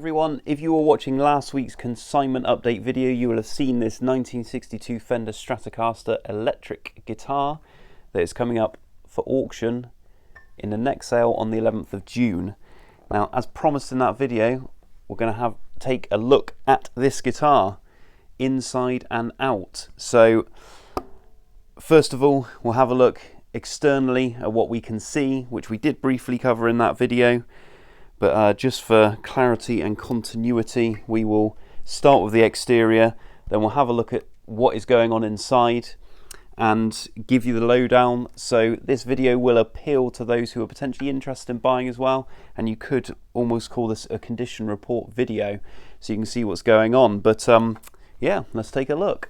everyone. If you were watching last week's consignment update video, you will have seen this 1962 Fender Stratocaster electric guitar that is coming up for auction in the next sale on the 11th of June. Now, as promised in that video, we're going to take a look at this guitar inside and out. So first of all, we'll have a look externally at what we can see, which we did briefly cover in that video. But just for clarity and continuity, we will start with the exterior, then we'll have a look at what is going on inside and give you the lowdown. So this video will appeal to those who are potentially interested in buying as well, and you could almost call this a condition report video so you can see what's going on. But yeah, let's take a look.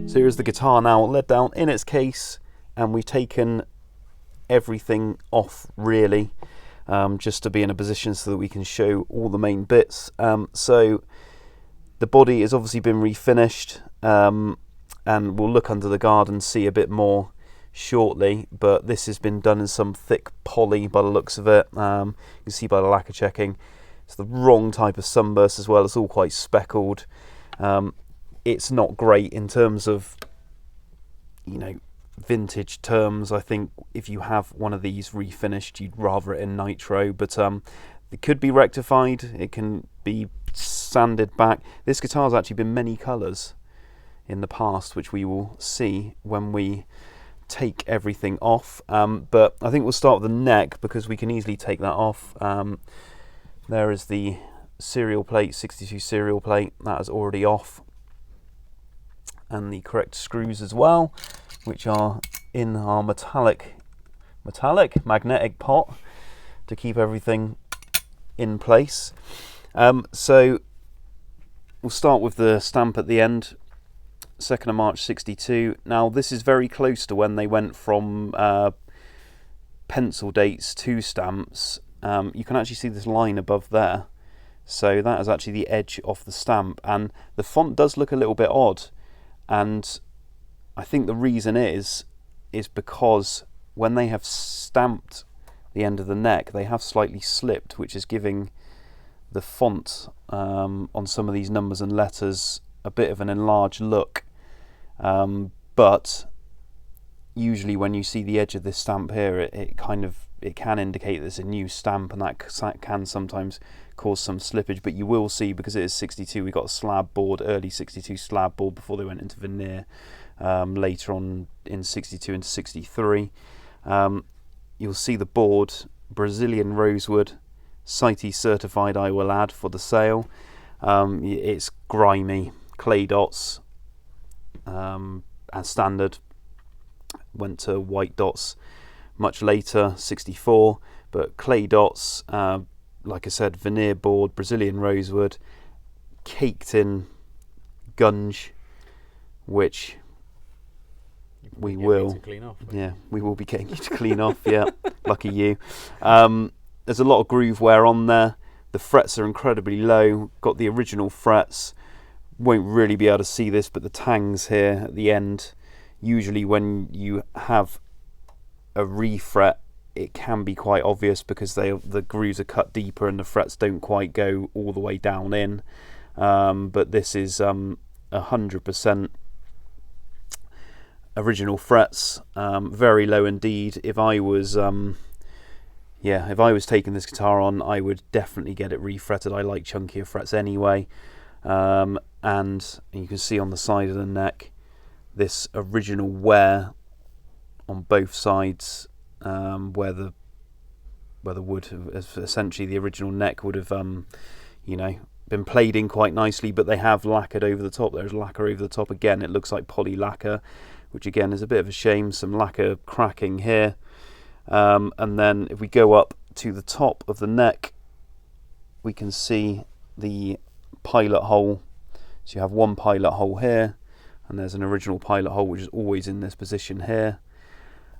So here's the guitar now let down in its case, and we've taken everything off really, just to be in a position so that we can show all the main bits. So the body has obviously been refinished, and we'll look under the guard and see a bit more shortly, but this has been done in some thick poly by the looks of it. You can see by the lacquer checking it's the wrong type of sunburst as well. It's all quite speckled. It's not great in terms of, you know, vintage terms. I think if you have one of these refinished, you'd rather it in nitro, but it could be rectified. It can be sanded back. This guitar has actually been many colours in the past, which we will see when we take everything off. But I think we'll start with the neck because we can easily take that off. There is the serial plate, 62 serial plate, that is already off. And the correct screws as well, which are in our metallic magnetic pot to keep everything in place. So we'll start with the stamp at the end, 2nd of March 62. Now this is very close to when they went from pencil dates to stamps. You can actually see this line above there, so that is actually the edge of the stamp, and the font does look a little bit odd. And I think the reason is because when they have stamped the end of the neck, they have slightly slipped, which is giving the font on some of these numbers and letters a bit of an enlarged look. But usually when you see the edge of this stamp here, it can indicate that it's a new stamp, and that can sometimes cause some slippage. But you will see, because it is 62, we got a slab board, early 62 slab board before they went into veneer, later on in 62 into 63. You'll see the board, Brazilian rosewood, CITES certified, I will add, for the sale. It's grimy, clay dots as standard, went to white dots much later, 64, but clay dots, like I said, veneer board, Brazilian rosewood, caked in gunge, which we will clean off. Yeah, we will be getting you to clean off. Yeah, lucky you. There's a lot of groove wear on there. The frets are incredibly low. Got the original frets. Won't really be able to see this, but the tangs here at the end, usually when you have a refret, it can be quite obvious because the grooves are cut deeper and the frets don't quite go all the way down in. But this is 100% original frets, very low indeed. If I was taking this guitar on, I would definitely get it refretted. I like chunkier frets anyway. And you can see on the side of the neck this original wear on both sides, where the wood, essentially the original neck, would have been played in quite nicely, but they have lacquered over the top. There's lacquer over the top again. It looks like poly lacquer, which again is a bit of a shame. Some lacquer cracking here, and then if we go up to the top of the neck, we can see the pilot hole. So you have one pilot hole here, and there's an original pilot hole which is always in this position here.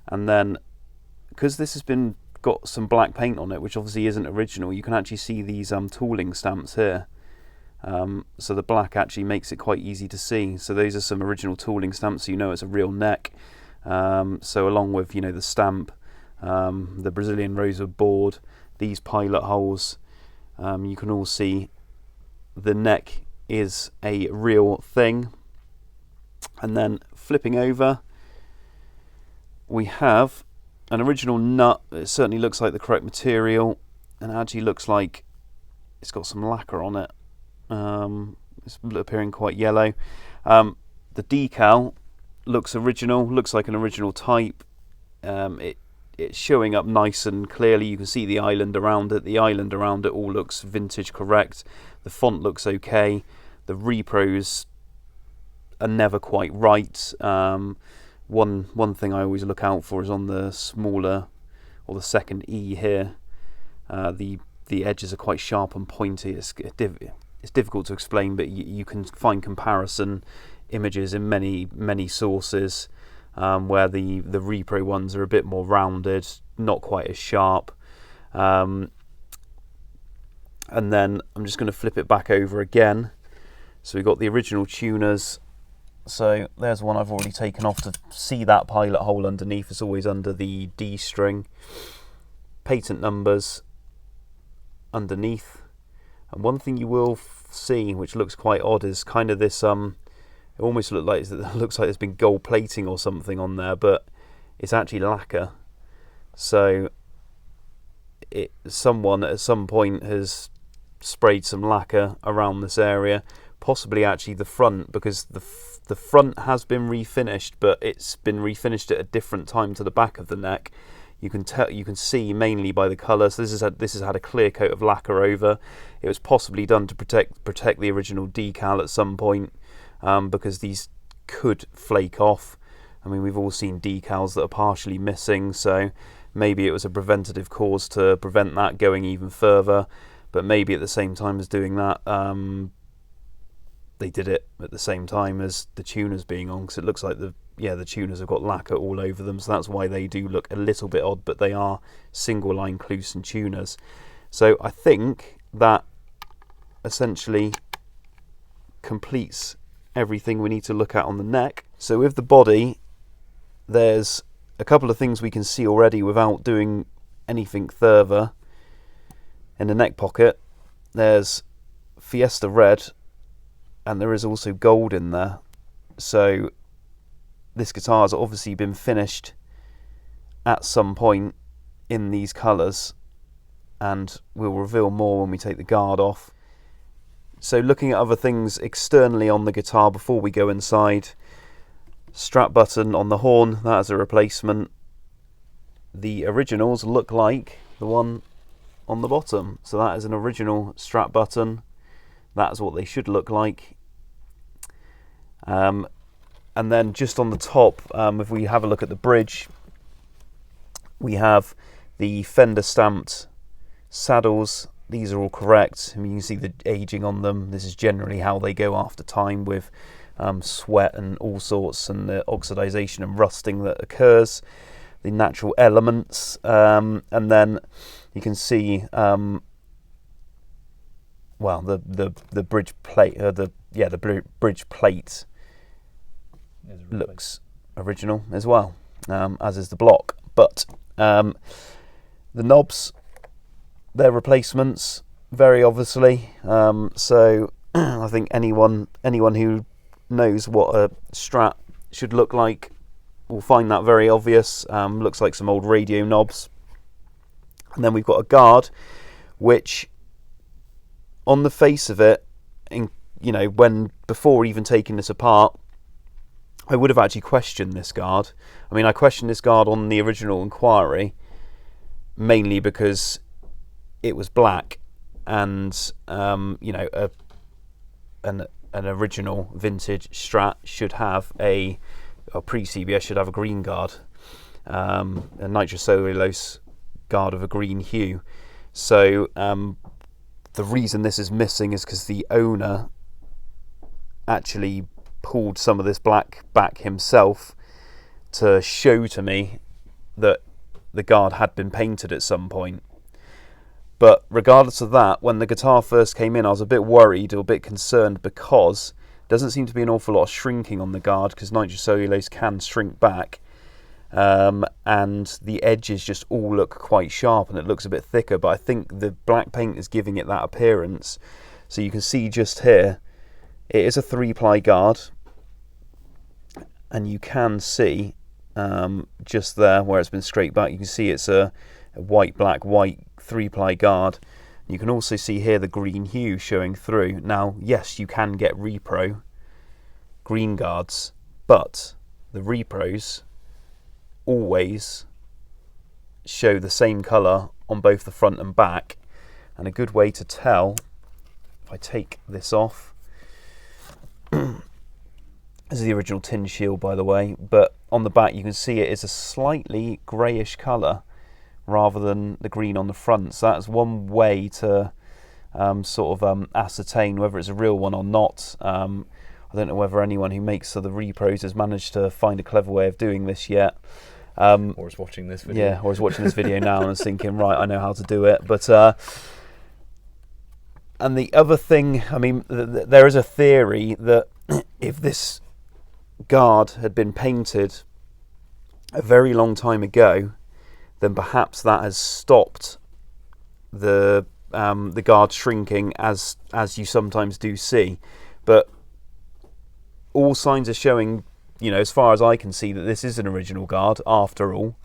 And then, because this has been got some black paint on it, which obviously isn't original. You can actually see these tooling stamps here. So the black actually makes it quite easy to see. So those are some original tooling stamps, so you know it's a real neck. So along with, you know, the stamp, the Brazilian rosewood board, these pilot holes, you can all see the neck is a real thing. And then flipping over, we have an original nut. It certainly looks like the correct material, and it actually looks like it's got some lacquer on it. It's appearing quite yellow. The decal looks original, looks like an original type. It's showing up nice and clearly. You can see the island around it. The island around it all looks vintage correct. The font looks okay. The repros are never quite right. One thing I always look out for is on the smaller, or the second E here. The edges are quite sharp and pointy. It's difficult to explain, but you can find comparison images in many sources where the repro ones are a bit more rounded, not quite as sharp. And then I'm just going to flip it back over again. So we've got the original tuners. So there's one I've already taken off to see that pilot hole underneath. It's always under the D string. Patent numbers underneath. And one thing you will see, which looks quite odd, is kind of this it almost looks like there's been gold plating or something on there, but it's actually lacquer. So someone at some point has sprayed some lacquer around this area, possibly actually the front, because the front has been refinished, but it's been refinished at a different time to the back of the neck. You can see mainly by the colour. So this has had a clear coat of lacquer over. It was possibly done to protect the original decal at some point, because these could flake off. I mean, we've all seen decals that are partially missing, so maybe it was a preventative cause to prevent that going even further. But maybe at the same time as doing that, they did it at the same time as the tuners being on, because it looks like the tuners have got lacquer all over them, so that's why they do look a little bit odd, but they are single line Kluson tuners. So I think that essentially completes everything we need to look at on the neck. So with the body, there's a couple of things we can see already without doing anything further. In the neck pocket, there's Fiesta red, and there is also gold in there. So this guitar has obviously been finished at some point in these colours, and we'll reveal more when we take the guard off. So looking at other things externally on the guitar before we go inside, strap button on the horn, that is a replacement. The originals look like the one on the bottom, so that is an original strap button. That's what they should look like. And then just on the top, if we have a look at the bridge, we have the Fender stamped saddles. These are all correct. I mean, you can see the aging on them. This is generally how they go after time, with sweat and all sorts, and the oxidization and rusting that occurs, the natural elements, and then you can see the bridge plate, the bridge plate looks original as well, as is the block. But the knobs, they're replacements, very obviously. So I think anyone who knows what a Strat should look like will find that very obvious. Looks like some old radio knobs. And then we've got a guard, which on the face of it, before even taking this apart, I would have actually questioned this guard. I mean, I questioned this guard on the original inquiry, mainly because it was black, and an original vintage Strat should have a pre-CBS should have a green guard, a nitrocellulose guard of a green hue. So the reason this is missing is because the owner actually pulled some of this black back himself to show to me that the guard had been painted at some point. But regardless of that, when the guitar first came in, I was a bit worried or a bit concerned because there doesn't seem to be an awful lot of shrinking on the guard, because nitrocellulose can shrink back, and the edges just all look quite sharp and it looks a bit thicker. But I think the black paint is giving it that appearance. So you can see just here, it is a 3-ply guard, and you can see just there where it's been scraped back, you can see it's a white, black, white 3-ply guard. You can also see here the green hue showing through. Now, yes, you can get repro green guards, but the repros always show the same colour on both the front and back. And a good way to tell, if I take this off, this is the original tin shield, by the way, but on the back you can see it is a slightly greyish colour rather than the green on the front. So that's one way to ascertain whether it's a real one or not. I don't know whether anyone who makes the repros has managed to find a clever way of doing this yet. Or is watching this video. Yeah, or is watching this video now and is thinking, right, I know how to do it. But and the other thing, I mean, there is a theory that if this guard had been painted a very long time ago, then perhaps that has stopped the guard shrinking, as you sometimes do see. But all signs are showing, as far as I can see, that this is an original guard after all.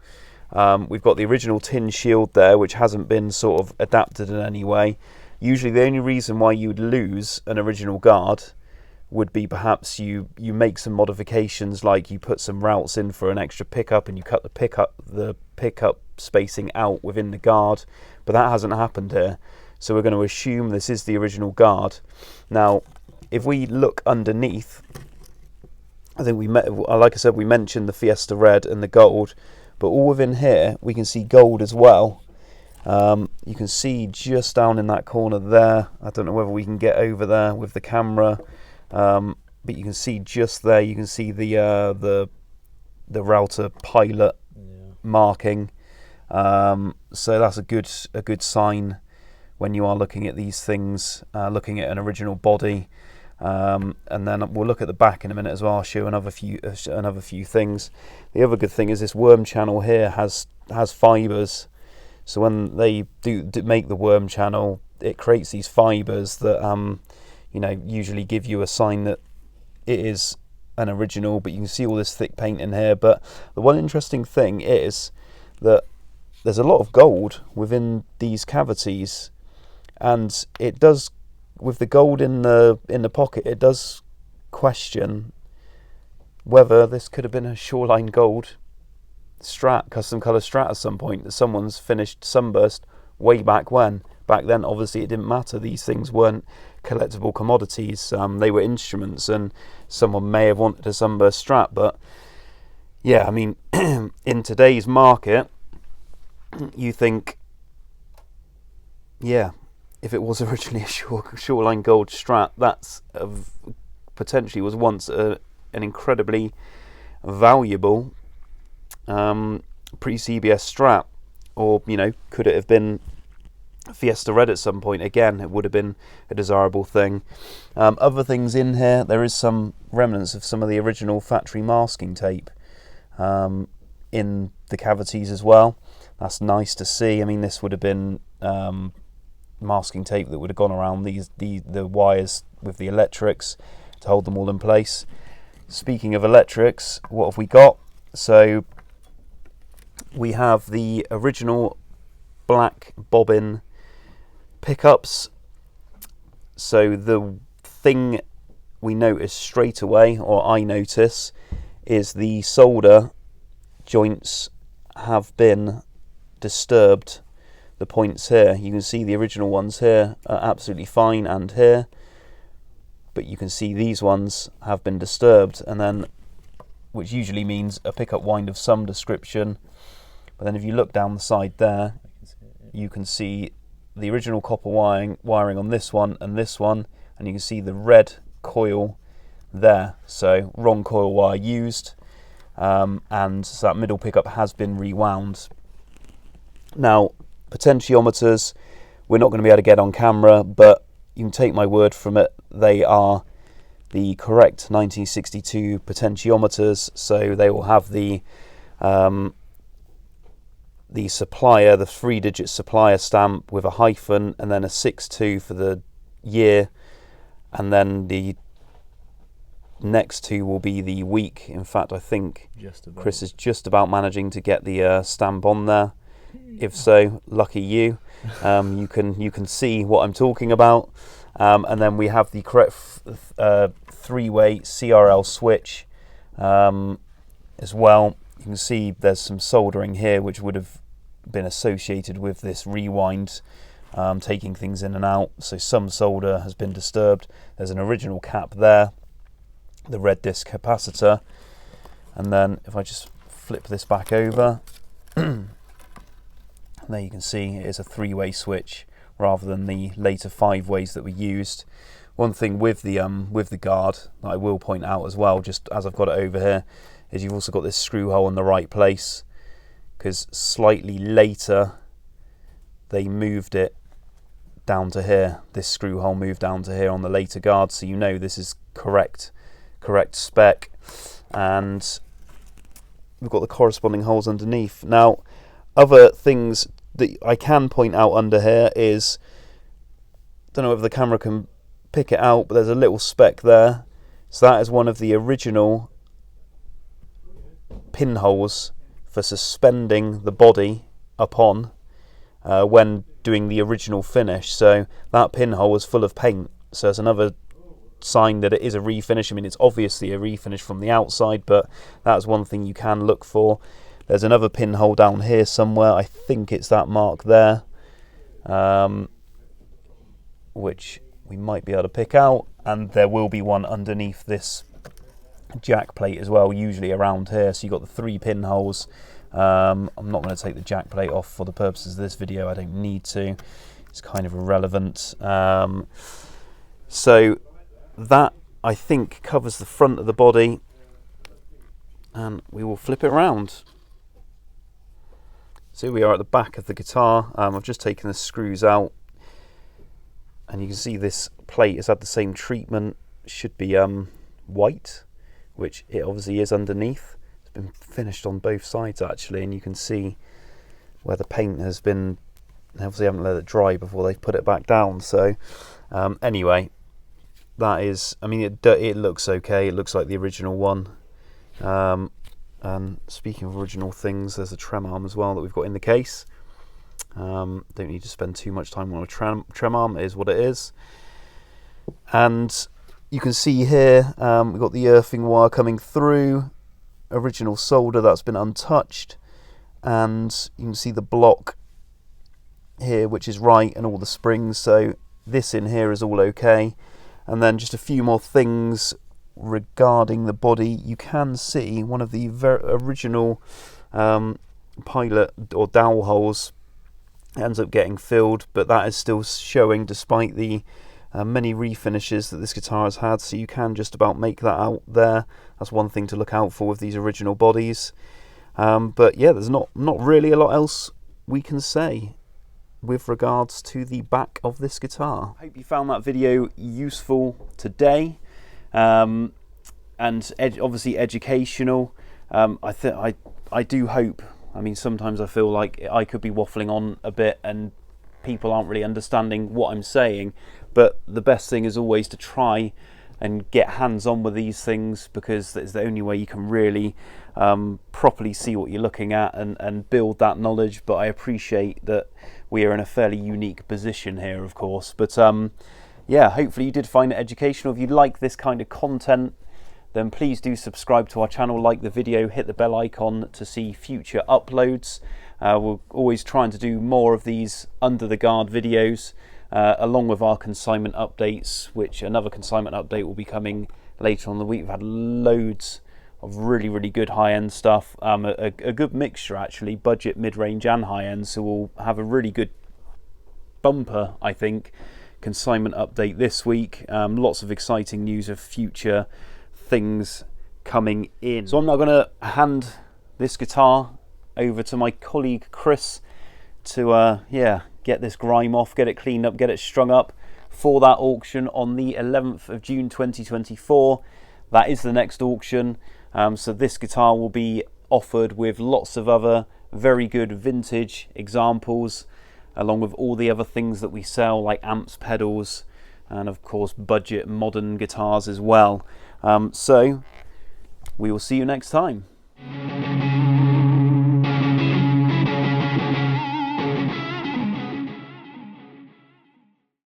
We've got the original tin shield there, which hasn't been sort of adapted in any way. Usually the only reason why you would lose an original guard would be perhaps you make some modifications, like you put some routes in for an extra pickup and you cut the pickup spacing out within the guard, but that hasn't happened here. So we're going to assume this is the original guard. Now, if we look underneath, I think like I said, we mentioned the Fiesta Red and the gold, but all within here we can see gold as well. You can see just down in that corner there. I don't know whether we can get over there with the camera, but you can see just there. You can see the router pilot marking. So that's a good sign when you are looking at these things, looking at an original body. And then we'll look at the back in a minute as well. I'll show another few things. The other good thing is this worm channel here has fibres. So when they do make the worm channel, it creates these fibres that usually give you a sign that it is an original. But you can see all this thick paint in here. But the one interesting thing is that there's a lot of gold within these cavities, and it does, with the gold in the pocket, it does question whether this could have been a Shoreline Gold Strat, custom colour Strat at some point that someone's finished Sunburst way back when. Back then, obviously, it didn't matter. These things weren't collectible commodities. They were instruments, and someone may have wanted a Sunburst Strat. But yeah, I mean, in today's market, you think, yeah, if it was originally a Shoreline Gold Strat, that's potentially was once an incredibly valuable pre-CBS Strat. Or, could it have been Fiesta Red at some point? Again, it would have been a desirable thing. Other things in here, there is some remnants of some of the original factory masking tape in the cavities as well. That's nice to see. I mean, this would have been masking tape that would have gone around the wires with the electrics to hold them all in place. Speaking of electrics, what have we got? So we have the original black bobbin pickups. So the thing we notice straight away, or I notice, is the solder joints have been disturbed. The points here, you can see the original ones here are absolutely fine, and here, but you can see these ones have been disturbed, and then, which usually means a pickup wind of some description. But then if you look down the side there, you can see the original copper wiring on this one, and you can see the red coil there. So wrong coil wire used, and so that middle pickup has been rewound. Now, potentiometers, we're not going to be able to get on camera, but you can take my word from it. They are the correct 1962 potentiometers, so they will have the supplier, the 3-digit supplier stamp with a hyphen, and then a 62 for the year, and then the next two will be the week. In fact, I think Chris is just about managing to get the stamp on there. If so, lucky you. You can see what I'm talking about. And then we have the correct 3-way CRL switch as well. You can see there's some soldering here which would have been associated with this rewind, taking things in and out. So some solder has been disturbed. There's an original cap there, the red disc capacitor, and then if I just flip this back over, there you can see it is a 3-way switch rather than the later 5 ways that were used. One thing with the guard that I will point out as well, just as I've got it over here, is you've also got this screw hole in the right place, because slightly later they moved it down to here. This screw hole moved down to here on the later guard, so you know this is correct spec. And we've got the corresponding holes underneath. Now, other things that I can point out under here is, don't know if the camera can pick it out, but there's a little spec there. So that is one of the original pinholes for suspending the body upon when doing the original finish. So that pinhole was full of paint, so it's another sign that it is a refinish. I mean, it's obviously a refinish from the outside, but that's one thing you can look for. There's another pinhole down here somewhere. I think it's that mark there, which we might be able to pick out, and there will be one underneath this jack plate as well, usually around here. So you've got the 3 pinholes. I'm not going to take the jack plate off for the purposes of this video. I don't need to. It's kind of irrelevant. So that, I think, covers the front of the body, and we will flip it around. So here we are at the back of the guitar. I've just taken the screws out, and you can see this plate has had the same treatment. It should be white, which it obviously is underneath. It's been finished on both sides actually, and you can see where the paint has been. Obviously haven't let it dry before they put it back down. So anyway, that is, I mean, it looks okay. It looks like the original one. And speaking of original things, there's a trem arm as well that we've got in the case. Don't need to spend too much time on a trem arm. It is what it is. And you can see here we've got the earthing wire coming through, original solder that's been untouched, and you can see the block here which is right, and all the springs. So this in here is all okay. And then just a few more things regarding the body. You can see one of the original pilot or dowel holes ends up getting filled, but that is still showing despite the many refinishes that this guitar has had, so you can just about make that out there. That's one thing to look out for with these original bodies. But yeah, there's not really a lot else we can say with regards to the back of this guitar. I hope you found that video useful today, and obviously educational. I do hope, I mean, sometimes I feel like I could be waffling on a bit and people aren't really understanding what I'm saying, but the best thing is always to try and get hands-on with these things, because it's the only way you can really properly see what you're looking at and build that knowledge. But I appreciate that we are in a fairly unique position here, of course. But yeah, hopefully you did find it educational. If you like this kind of content, then please do subscribe to our channel, like the video, hit the bell icon to see future uploads. We're always trying to do more of these under the guard videos, along with our consignment updates, which another consignment update will be coming later on in the week. We've had loads of really good high-end stuff, a good mixture actually, budget, mid-range and high-end, so we'll have a really good bumper, I think, consignment update this week. Lots of exciting news of future things coming in. So I'm now going to hand this guitar over to my colleague Chris to yeah, get this grime off, get it cleaned up, get it strung up for that auction on the 11th of June 2024. That is the next auction. So this guitar will be offered with lots of other very good vintage examples, along with all the other things that we sell, like amps, pedals, and of course budget modern guitars as well. So we will see you next time.